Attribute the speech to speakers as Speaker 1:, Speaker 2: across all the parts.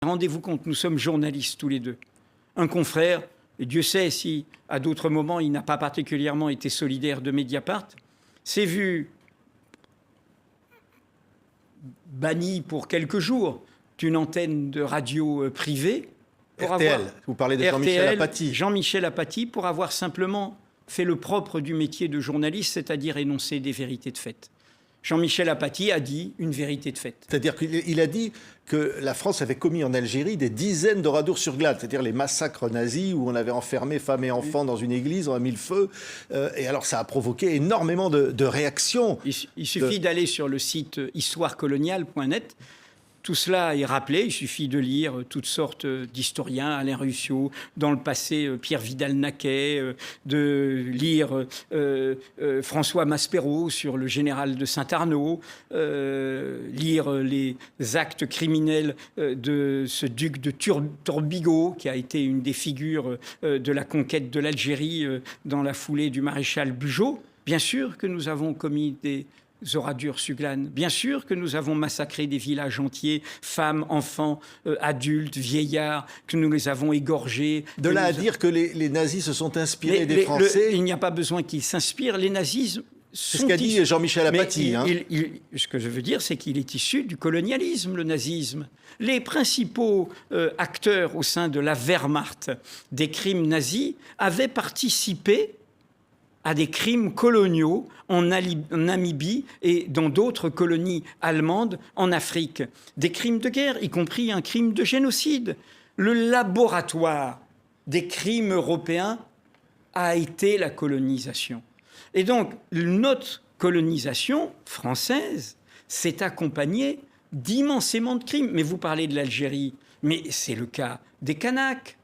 Speaker 1: Rendez-vous compte, nous sommes journalistes tous les deux. Un confrère, et Dieu sait si à d'autres moments il n'a pas particulièrement été solidaire de Mediapart, s'est vu banni pour quelques jours d'une antenne de radio privée.
Speaker 2: Pour RTL, vous parlez de Jean-Michel Apathy.
Speaker 1: Jean-Michel Apathy, pour avoir simplement fait le propre du métier de journaliste, c'est-à-dire énoncer des vérités de fait. Jean-Michel Apathy a dit une vérité de fait.
Speaker 2: C'est-à-dire qu'il a dit que la France avait commis en Algérie des dizaines de radours sur glade, c'est-à-dire les massacres nazis où on avait enfermé femmes et enfants dans une église, on a mis le feu. Et alors ça a provoqué énormément de réactions.
Speaker 1: Il suffit d'aller sur le site histoirecoloniale.net. Tout cela est rappelé, il suffit de lire toutes sortes d'historiens, Alain Ruscio, dans le passé Pierre Vidal-Naquet, de lire François Maspero sur le général de Saint-Arnaud, lire les actes criminels de ce duc de Turbigo, qui a été une des figures de la conquête de l'Algérie dans la foulée du maréchal Bugeaud. Bien sûr que nous avons commis des Zoradur Suglan. Bien sûr que nous avons massacré des villages entiers, femmes, enfants, adultes, vieillards, que nous les avons égorgés.
Speaker 2: De là à dire que les nazis se sont inspirés des Français.
Speaker 1: Il n'y a pas besoin qu'ils s'inspirent. Les nazis
Speaker 2: c'est ce qu'a dit Jean-Michel Apathy.
Speaker 1: Ce que je veux dire, c'est qu'il est issu du colonialisme, le nazisme. Les principaux acteurs au sein de la Wehrmacht des crimes nazis avaient participé à des crimes coloniaux en Namibie et dans d'autres colonies allemandes en Afrique. Des crimes de guerre, y compris un crime de génocide. Le laboratoire des crimes européens a été la colonisation. Et donc, notre colonisation française s'est accompagnée d'immensément de crimes. Mais vous parlez de l'Algérie, mais c'est le cas des Kanaks.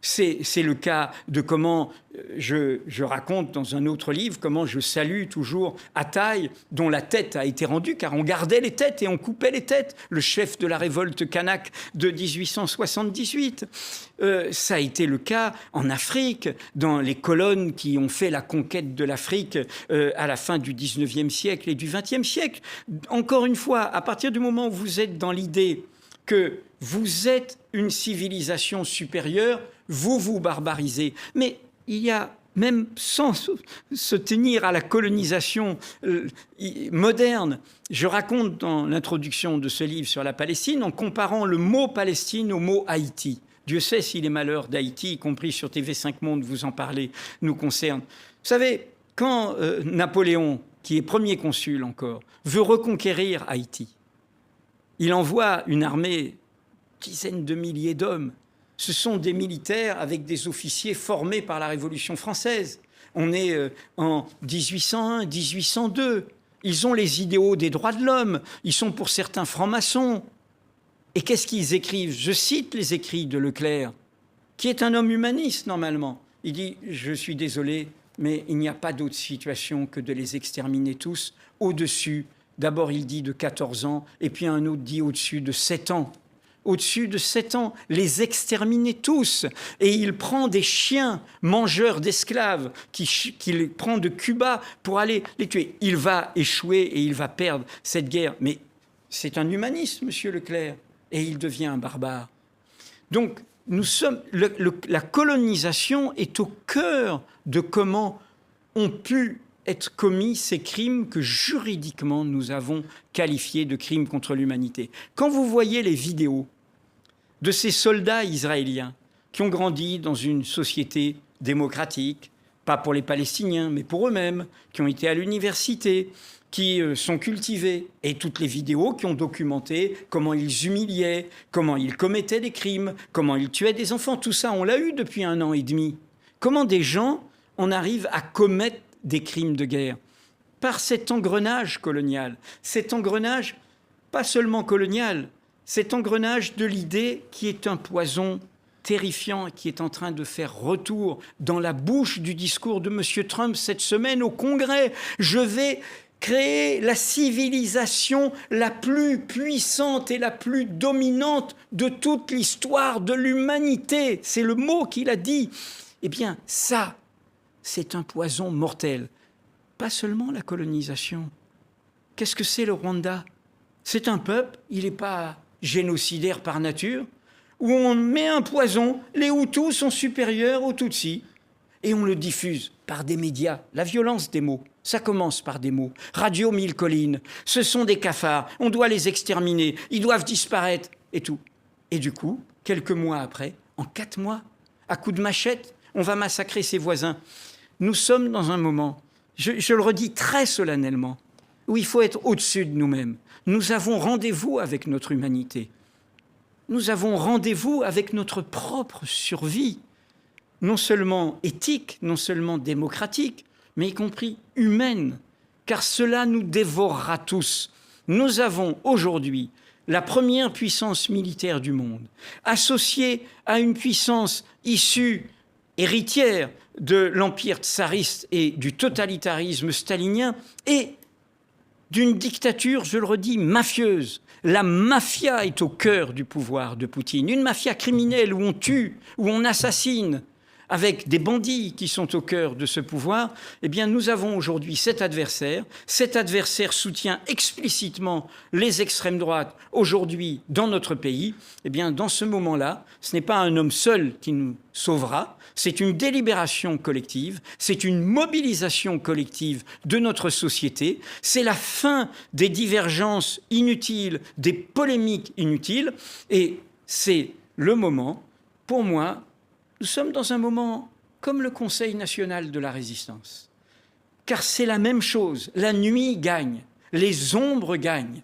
Speaker 1: C'est le cas de comment, je raconte dans un autre livre, comment je salue toujours Ataï, dont la tête a été rendue, car on gardait les têtes et on coupait les têtes, le chef de la révolte kanak de 1878. Ça a été le cas en Afrique, dans les colonnes qui ont fait la conquête de l'Afrique à la fin du 19e siècle et du 20e siècle. Encore une fois, à partir du moment où vous êtes dans l'idée que vous êtes une civilisation supérieure, vous vous barbarisez. Mais il y a, même sans se tenir à la colonisation moderne, je raconte dans l'introduction de ce livre sur la Palestine, en comparant le mot Palestine au mot Haïti. Dieu sait si les malheurs d'Haïti, y compris sur TV5 Monde, vous en parlez, nous concernent. Vous savez, quand Napoléon, qui est premier consul encore, veut reconquérir Haïti, il envoie une armée, dizaines de milliers d'hommes. Ce sont des militaires avec des officiers formés par la Révolution française. On est en 1801, 1802. Ils ont les idéaux des droits de l'homme. Ils sont pour certains francs-maçons. Et qu'est-ce qu'ils écrivent? Je cite les écrits de Leclerc, qui est un homme humaniste normalement. Il dit « Je suis désolé, mais il n'y a pas d'autre situation que de les exterminer tous au-dessus ». D'abord, il dit de 14 ans, et puis un autre dit au-dessus de 7 ans. Au-dessus de 7 ans, les exterminer tous. Et il prend des chiens mangeurs d'esclaves qu'il prend de Cuba pour aller les tuer. Il va échouer et il va perdre cette guerre. Mais c'est un humaniste, monsieur Leclerc, et il devient un barbare. Donc, la colonisation est au cœur de comment ont pu être commis ces crimes que juridiquement nous avons qualifiés de crimes contre l'humanité. Quand vous voyez les vidéos de ces soldats israéliens qui ont grandi dans une société démocratique, pas pour les Palestiniens, mais pour eux-mêmes, qui ont été à l'université, qui sont cultivés, et toutes les vidéos qui ont documenté comment ils humiliaient, comment ils commettaient des crimes, comment ils tuaient des enfants, tout ça, on l'a eu depuis 1 an et demi. Comment des gens en arrivent à commettre des crimes de guerre par cet engrenage colonial, cet engrenage pas seulement colonial, cet engrenage de l'idée qui est un poison terrifiant, qui est en train de faire retour dans la bouche du discours de M. Trump cette semaine au Congrès. Je vais créer la civilisation la plus puissante et la plus dominante de toute l'histoire de l'humanité. C'est le mot qu'il a dit. Eh bien, ça, c'est un poison mortel. Pas seulement la colonisation. Qu'est-ce que c'est le Rwanda? C'est un peuple, il n'est pas génocidaire par nature. où on met un poison, les Hutus sont supérieurs aux Tutsis, et on le diffuse par des médias. La violence des mots, ça commence par des mots. Radio Mille Collines, ce sont des cafards, on doit les exterminer, ils doivent disparaître, et tout. Et du coup, quelques mois après, en 4 mois, à coups de machette, on va massacrer ses voisins. Nous sommes dans un moment, je le redis très solennellement, où il faut être au-dessus de nous-mêmes. Nous avons rendez-vous avec notre humanité. Nous avons rendez-vous avec notre propre survie, non seulement éthique, non seulement démocratique, mais y compris humaine, car cela nous dévorera tous. Nous avons aujourd'hui la première puissance militaire du monde, associée à une puissance issue, héritière de l'empire tsariste et du totalitarisme stalinien, et d'une dictature, je le redis, mafieuse. La mafia est au cœur du pouvoir de Poutine. Une mafia criminelle où on tue, où on assassine, avec des bandits qui sont au cœur de ce pouvoir. Eh bien, nous avons aujourd'hui cet adversaire. Cet adversaire soutient explicitement les extrêmes droites aujourd'hui dans notre pays. Eh bien, dans ce moment-là, ce n'est pas un homme seul qui nous sauvera. C'est une délibération collective, c'est une mobilisation collective de notre société, c'est la fin des divergences inutiles, des polémiques inutiles, et c'est le moment, pour moi, nous sommes dans un moment comme le Conseil national de la résistance, car c'est la même chose, la nuit gagne, les ombres gagnent.